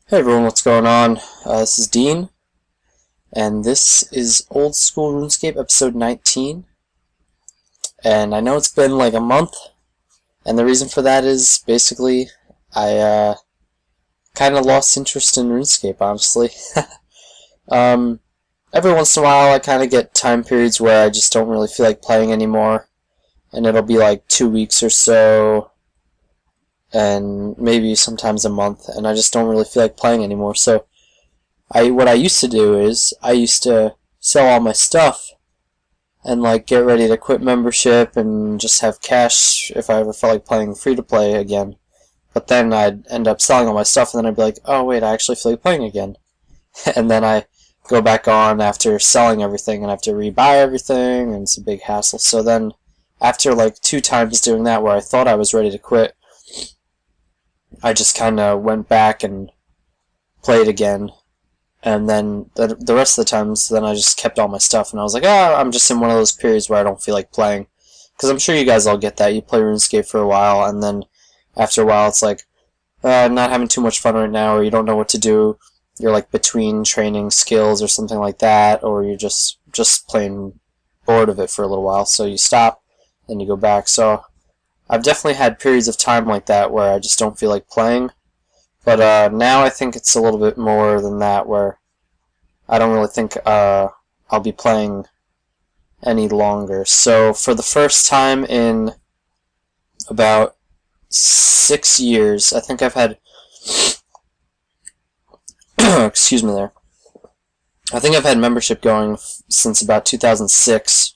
Hey everyone, what's going on? This is Dean, and this is Old School RuneScape episode 19. And I know it's been like a month, and the reason for that is basically I kind of lost interest in RuneScape, honestly. Every once in a while I kind of get time periods where I just don't really feel like playing anymore, and it'll be like 2 weeks or so, and maybe sometimes a month, and I just don't really feel like playing anymore. So what I used to do is I used to sell all my stuff and like get ready to quit membership and just have cash if I ever felt like playing free to play again. But then I'd end up selling all my stuff, and then I'd be like, oh wait, I actually feel like playing again. And then I go back on after selling everything, and I have to rebuy everything, and it's a big hassle. So then after like 2 times doing that where I thought I was ready to quit, I just kind of went back and played again, and then the rest of the times, then I just kept all my stuff, and I was like, I'm just in one of those periods where I don't feel like playing, because I'm sure you guys all get that. You play RuneScape for a while, and then after a while it's like, not having too much fun right now, or you don't know what to do, you're like between training skills or something like that, or you're just plain bored of it for a little while, so you stop, then you go back. So I've definitely had periods of time like that where I just don't feel like playing, but now I think it's a little bit more than that, where I don't really think I'll be playing any longer. So for the first time in about 6 years, I think I've had excuse me there. I think I've had membership going since about 2006.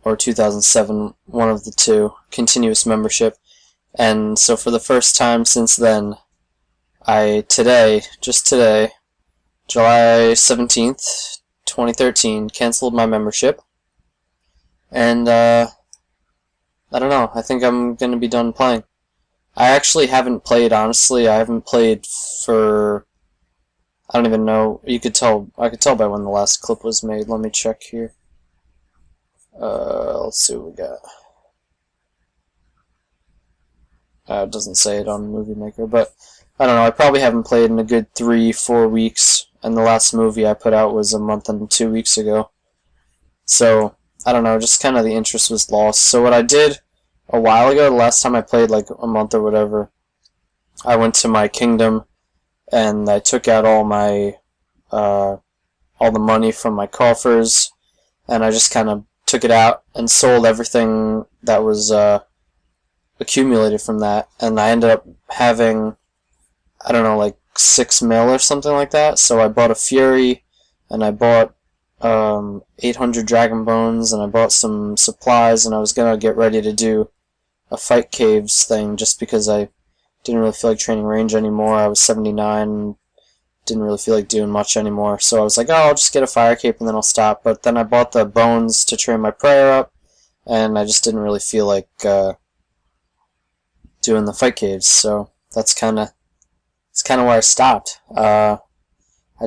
Or 2007, one of the two, continuous membership. And so for the first time since then, just today, July 17th, 2013, canceled my membership. And I don't know, I think I'm going to be done playing. I actually haven't played, honestly. I haven't played for, I don't even know. I could tell by when the last clip was made. Let me check here. Let's see what we got. It doesn't say it on Movie Maker, but I don't know. I probably haven't played in a good 3-4 weeks, and the last movie I put out was a month and 2 weeks ago. So I don't know. Just kind of the interest was lost. So what I did a while ago, the last time I played, like a month or whatever, I went to my kingdom and I took out all my all the money from my coffers, and I just kind of took it out and sold everything that was accumulated from that, and I ended up having, I don't know, like 6 mil or something like that. So I bought a Fury, and I bought 800 Dragon Bones, and I bought some supplies, and I was gonna get ready to do a Fight Caves thing just because I didn't really feel like training range anymore. I was 79, didn't really feel like doing much anymore, so I was like, oh, I'll just get a fire cape and then I'll stop. But then I bought the bones to train my prayer up, and I just didn't really feel like doing the fight caves, so that's kind of where I stopped. I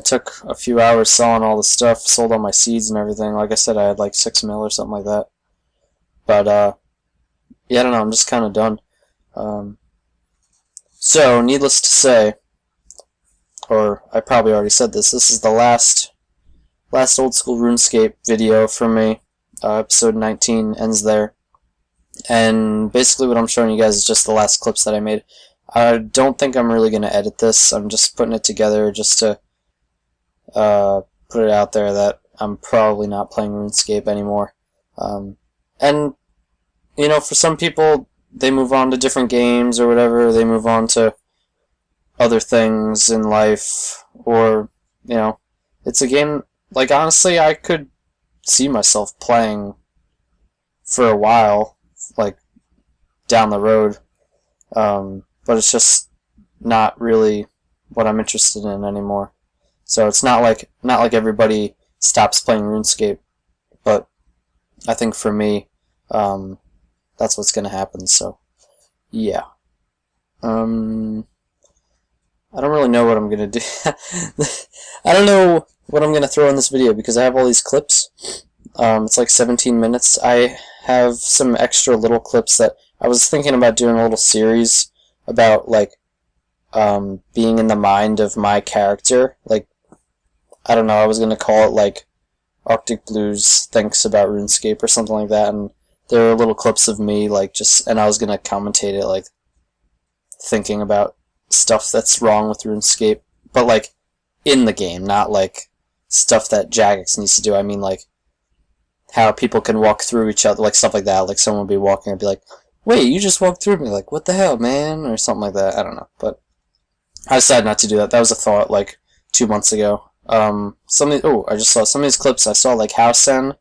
took a few hours selling all the stuff, sold all my seeds and everything. Like I said, I had like 6 mil or something like that. But yeah, I don't know, I'm just kind of done. So needless to say, or I probably already said this is the last Old School RuneScape video for me. Episode 19 ends there. And basically what I'm showing you guys is just the last clips that I made. I don't think I'm really going to edit this. I'm just putting it together just to put it out there that I'm probably not playing RuneScape anymore. And, you know, for some people, they move on to different games or whatever. They move on to other things in life, or, you know, it's a game, like, honestly, I could see myself playing for a while, like, down the road, but it's just not really what I'm interested in anymore. So it's not like everybody stops playing RuneScape, but I think for me, that's what's gonna happen. So yeah. I don't really know what I'm going to do. I don't know what I'm going to throw in this video because I have all these clips. It's like 17 minutes. I have some extra little clips that I was thinking about doing a little series about, like, being in the mind of my character. Like, I don't know, I was going to call it like Arctic Blues thinks about RuneScape or something like that, and there were little clips of me like and I was going to commentate it like thinking about stuff that's wrong with RuneScape, but like in the game, not like stuff that Jagex needs to do. I mean like how people can walk through each other, like stuff like that. Like someone would be walking and be like, wait, you just walked through me, like what the hell, man, or something like that. I don't know, but I decided not to do that. That was a thought like 2 months ago. I just saw some of these clips. I saw like Howsen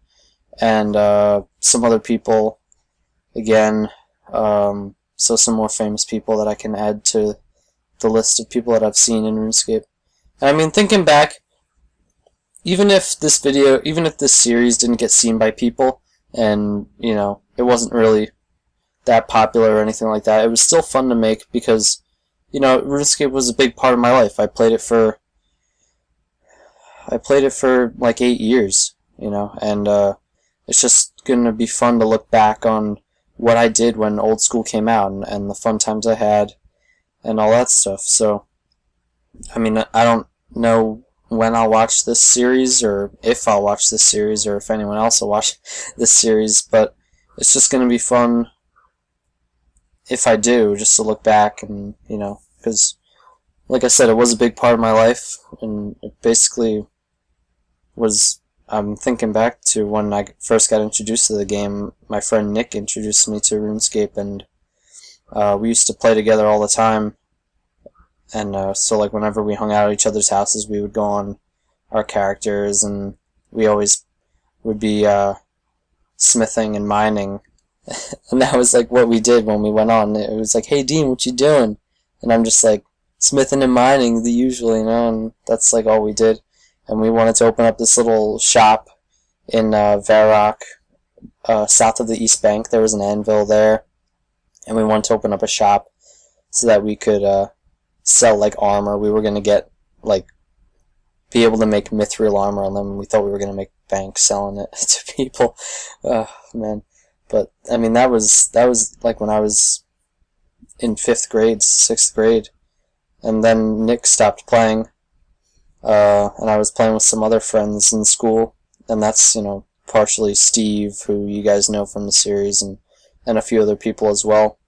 and some other people again. So some more famous people that I can add to the list of people that I've seen in RuneScape. And I mean, thinking back, even if this series didn't get seen by people, and you know, it wasn't really that popular or anything like that, it was still fun to make because, you know, RuneScape was a big part of my life. I played it for like 8 years, you know, and it's just gonna be fun to look back on what I did when Old School came out and the fun times I had and all that stuff. So, I mean, I don't know when I'll watch this series, or if I'll watch this series, or if anyone else will watch this series, but it's just gonna be fun if I do, just to look back and, you know, because, like I said, it was a big part of my life, and it basically was, I'm thinking back to when I first got introduced to the game. My friend Nick introduced me to RuneScape, and we used to play together all the time, and so like whenever we hung out at each other's houses, we would go on our characters, and we always would be smithing and mining, and that was like what we did when we went on. It was like, hey Dean, what you doing? And I'm just like, smithing and mining, the usual, you know, and that's like all we did. And we wanted to open up this little shop in Varrock, south of the East Bank. There was an anvil there, and we wanted to open up a shop so that we could sell like armor. We were gonna get like be able to make mithril armor on them. We thought we were gonna make bank selling it to people. Man, but I mean that was like when I was in 5th grade, 6th grade, and then Nick stopped playing. And I was playing with some other friends in school, and that's, you know, partially Steve, who you guys know from the series, and a few other people as well.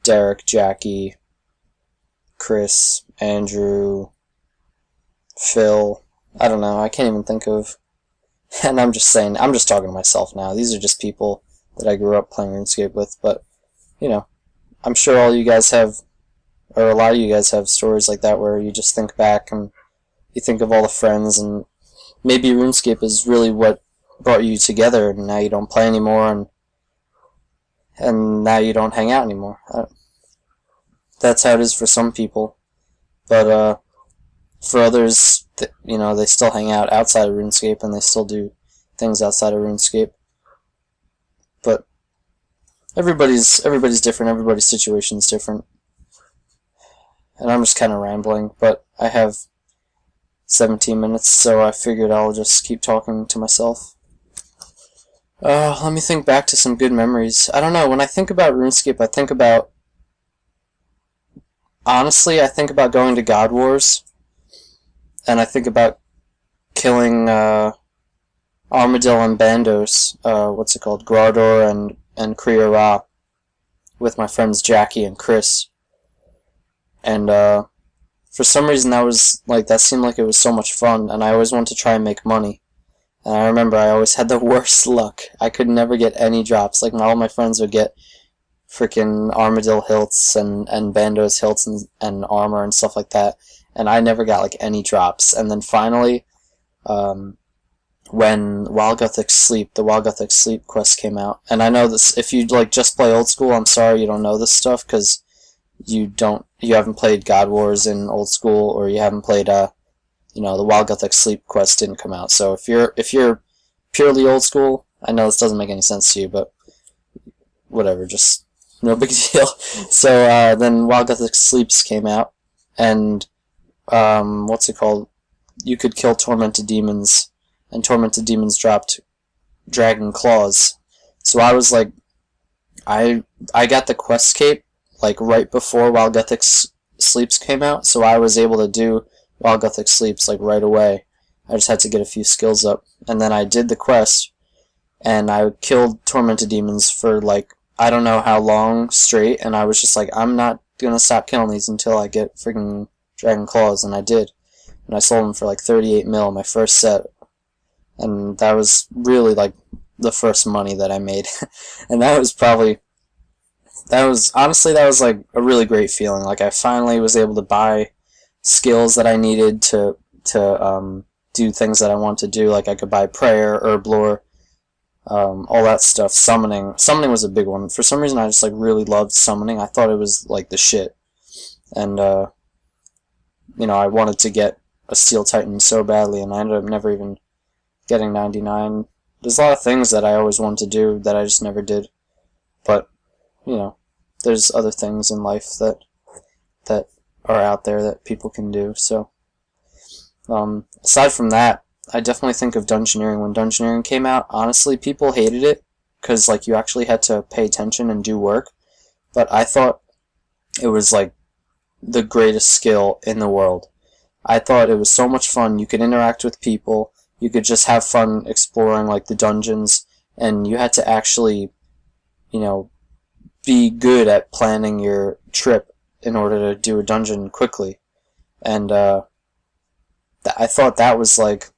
Derek, Jackie, Chris, Andrew, Phil, I don't know, I can't even think of, and I'm just talking to myself now. These are just people that I grew up playing RuneScape with, but, you know, I'm sure all you guys have, or a lot of you guys have stories like that where you just think back and you think of all the friends, and maybe RuneScape is really what brought you together, and now you don't play anymore, and now you don't hang out anymore. That's how it is for some people, but for others, you know, they still hang out outside of RuneScape, and they still do things outside of RuneScape. But everybody's different, everybody's situation's different. And I'm just kind of rambling, but I have 17 minutes, so I figured I'll just keep talking to myself. Let me think back to some good memories. I don't know, when I think about RuneScape, honestly, I think about going to God Wars, and I think about killing Armadillo and Bandos, Grador and Kriya Ra, with my friends Jackie and Chris. And for some reason that seemed like it was so much fun, and I always wanted to try and make money. And I remember I always had the worst luck. I could never get any drops. Like, all my friends would get freaking Armadillo hilts and Bandos hilts and armor and stuff like that, and I never got like any drops. And then finally, when the Wild Gothic Sleep quest came out, and I know this, if you like just play Old School, I'm sorry you don't know this stuff, because you haven't played God Wars in Old School, or you haven't played you know, the Wild Gothic Sleep quest didn't come out. So if you're purely Old School, I know this doesn't make any sense to you, but whatever, just no big deal. So then Wild Gothic Sleeps came out, and you could kill Tormented Demons, and Tormented Demons dropped Dragon Claws. So I was like, I got the quest cape, like right before While Gothic Sleeps came out, so I was able to do While Gothic Sleeps like right away. I just had to get a few skills up, and then I did the quest, and I killed tormented demons for like I don't know how long straight, and I was just like, I'm not gonna stop killing these until I get freaking Dragon Claws, and I did. And I sold them for like 38 mil, my first set, and that was really like the first money that I made. And that was honestly like a really great feeling. Like I finally was able to buy skills that I needed to do things that I want to do. Like I could buy prayer, herb lore, all that stuff. Summoning was a big one. For some reason I just like really loved summoning. I thought it was like the shit. And you know, I wanted to get a Steel Titan so badly, and I ended up never even getting 99. There's a lot of things that I always wanted to do that I just never did. But you know, there's other things in life that are out there that people can do. So aside from that, I definitely think of Dungeoneering. When Dungeoneering came out, honestly, people hated it because like you actually had to pay attention and do work. But I thought it was like the greatest skill in the world. I thought it was so much fun. You could interact with people. You could just have fun exploring like the dungeons, and you had to actually, you know, be good at planning your trip in order to do a dungeon quickly. And I thought that was like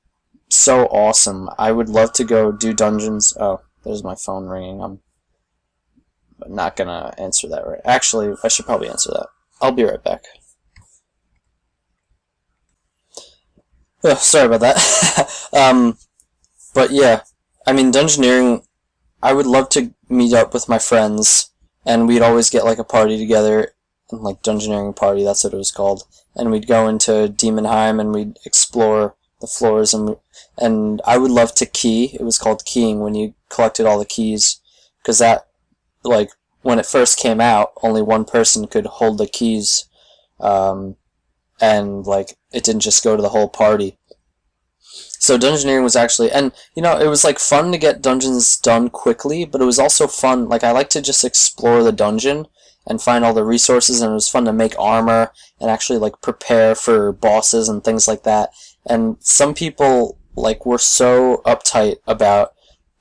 so awesome. I would love to go do dungeons. Oh, there's my phone ringing. I'm not gonna answer that right. Actually, I should probably answer that. I'll be right back. Oh, sorry about that. But yeah, I mean, Dungeoneering, I would love to meet up with my friends, and we'd always get like a party together, like Dungeoneering party, that's what it was called. And we'd go into Demonheim and we'd explore the floors, and I would love to key. It was called keying when you collected all the keys, because that, like, when it first came out, only one person could hold the keys, and like it didn't just go to the whole party. So Dungeoneering was actually, and you know, it was like fun to get dungeons done quickly, but it was also fun, like I like to just explore the dungeon and find all the resources, and it was fun to make armor and actually like prepare for bosses and things like that. And some people like were so uptight about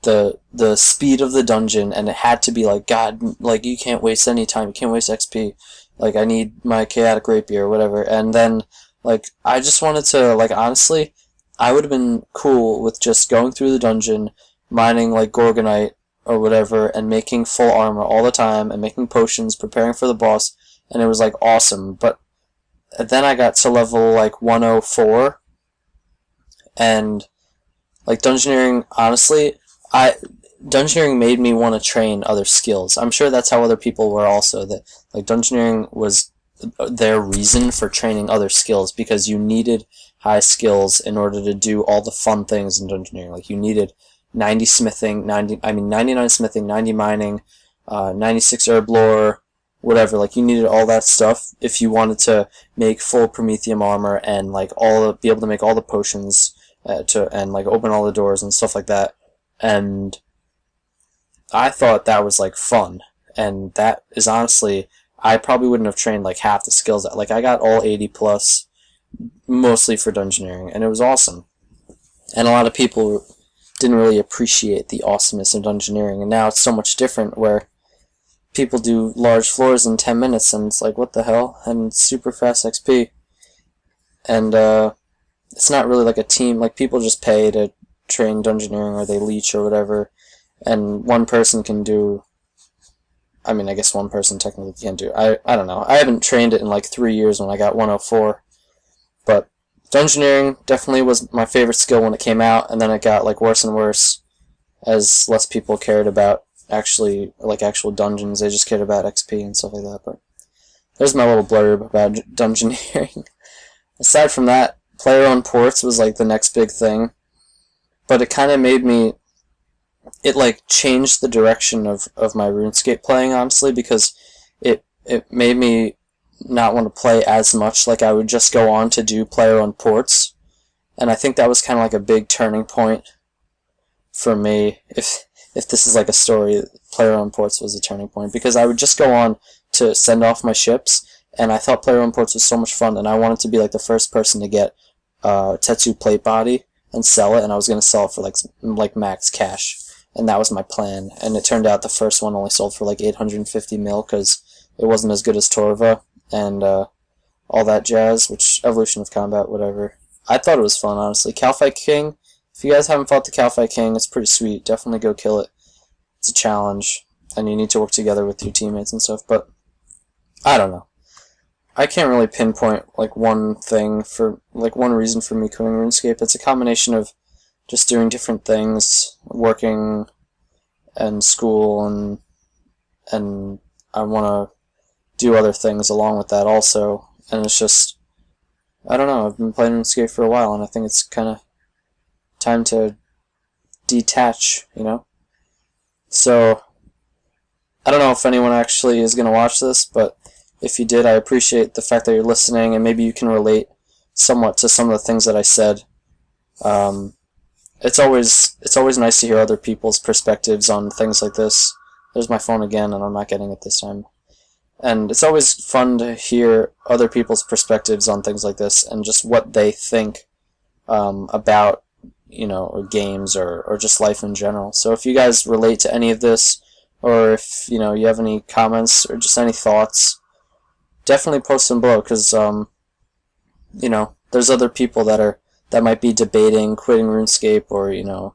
the speed of the dungeon, and it had to be like, God, like you can't waste any time, you can't waste XP, like I need my chaotic rapier or whatever. And then like I just wanted to, like, honestly, I would have been cool with just going through the dungeon, mining like Gorgonite or whatever, and making full armor all the time, and making potions, preparing for the boss, and it was like awesome. But then I got to level like 104, and like Dungeoneering, honestly, Dungeoneering made me want to train other skills. I'm sure that's how other people were also, that like Dungeoneering was their reason for training other skills, because you needed high skills in order to do all the fun things in Dungeoneering. Like you needed 99 smithing, 90 mining, 96 herb lore, whatever. Like you needed all that stuff if you wanted to make full Prometheum armor and like be able to make all the potions and like open all the doors and stuff like that. And I thought that was like fun, and that is honestly, I probably wouldn't have trained like half the skills. Like I got all 80 plus, mostly for Dungeoneering, and it was awesome. And a lot of people didn't really appreciate the awesomeness of Dungeoneering, and now it's so much different, where people do large floors in 10 minutes, and it's like, what the hell? And it's super fast XP. And it's not really like a team. Like people just pay to train Dungeoneering, or they leech or whatever, and one person can do, I mean, I guess one person technically can do, I don't know. I haven't trained it in like 3 years when I got 104, but Dungeoneering definitely was my favorite skill when it came out, and then it got like worse and worse as less people cared about actually, like actual dungeons. They just cared about XP and stuff like that. But there's my little blurb about Dungeoneering. Aside from that, player-owned ports was like the next big thing, but it kind of made me, it like changed the direction of my RuneScape playing, honestly, because it made me not want to play as much. Like I would just go on to do player-owned ports, and I think that was kind of like a big turning point for me. If this is like a story, player-owned ports was a turning point, because I would just go on to send off my ships, and I thought player imports was so much fun, and I wanted to be like the first person to get Tetsu plate body and sell it, and I was gonna sell it for like max cash, and that was my plan. And it turned out the first one only sold for like 850 mil because it wasn't as good as Torva and all that jazz, which Evolution of Combat, whatever. I thought it was fun, honestly. Calfight King, if you guys haven't fought the Calfight King, it's pretty sweet. Definitely go kill it. It's a challenge, and you need to work together with your teammates and stuff, but I don't know. I can't really pinpoint like one thing for like one reason for me quitting RuneScape. It's a combination of just doing different things, working and school, and I want to do other things along with that also. And it's just, I don't know, I've been playing RuneScape for a while, and I think it's kind of time to detach, you know? So, I don't know if anyone actually is going to watch this, but if you did, I appreciate the fact that you're listening, and maybe you can relate somewhat to some of the things that I said. It's always nice to hear other people's perspectives on things like this. There's my phone again, and I'm not getting it this time. And it's always fun to hear other people's perspectives on things like this, and just what they think about, you know, or games, or just life in general. So if you guys relate to any of this, or if, you know, you have any comments or just any thoughts, definitely post them below, because you know, there's other people that might be debating quitting RuneScape, or, you know,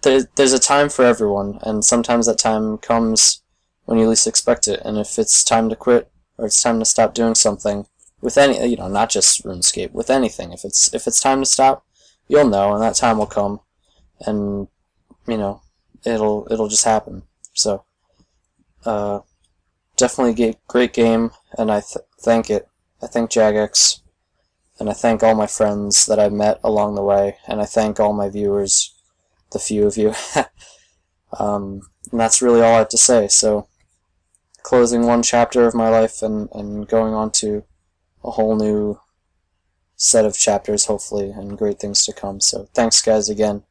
there's a time for everyone, and sometimes that time comes when you least expect it. And if it's time to quit, or it's time to stop doing something with any, you know, not just RuneScape, with anything, if it's time to stop, you'll know, and that time will come, and, you know, it'll just happen. So definitely a great game, and I thank it. I thank Jagex, and I thank all my friends that I met along the way, and I thank all my viewers, the few of you. And that's really all I have to say. So, closing one chapter of my life, and going on to a whole new set of chapters, hopefully, and great things to come. So, thanks guys again,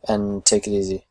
and take it easy.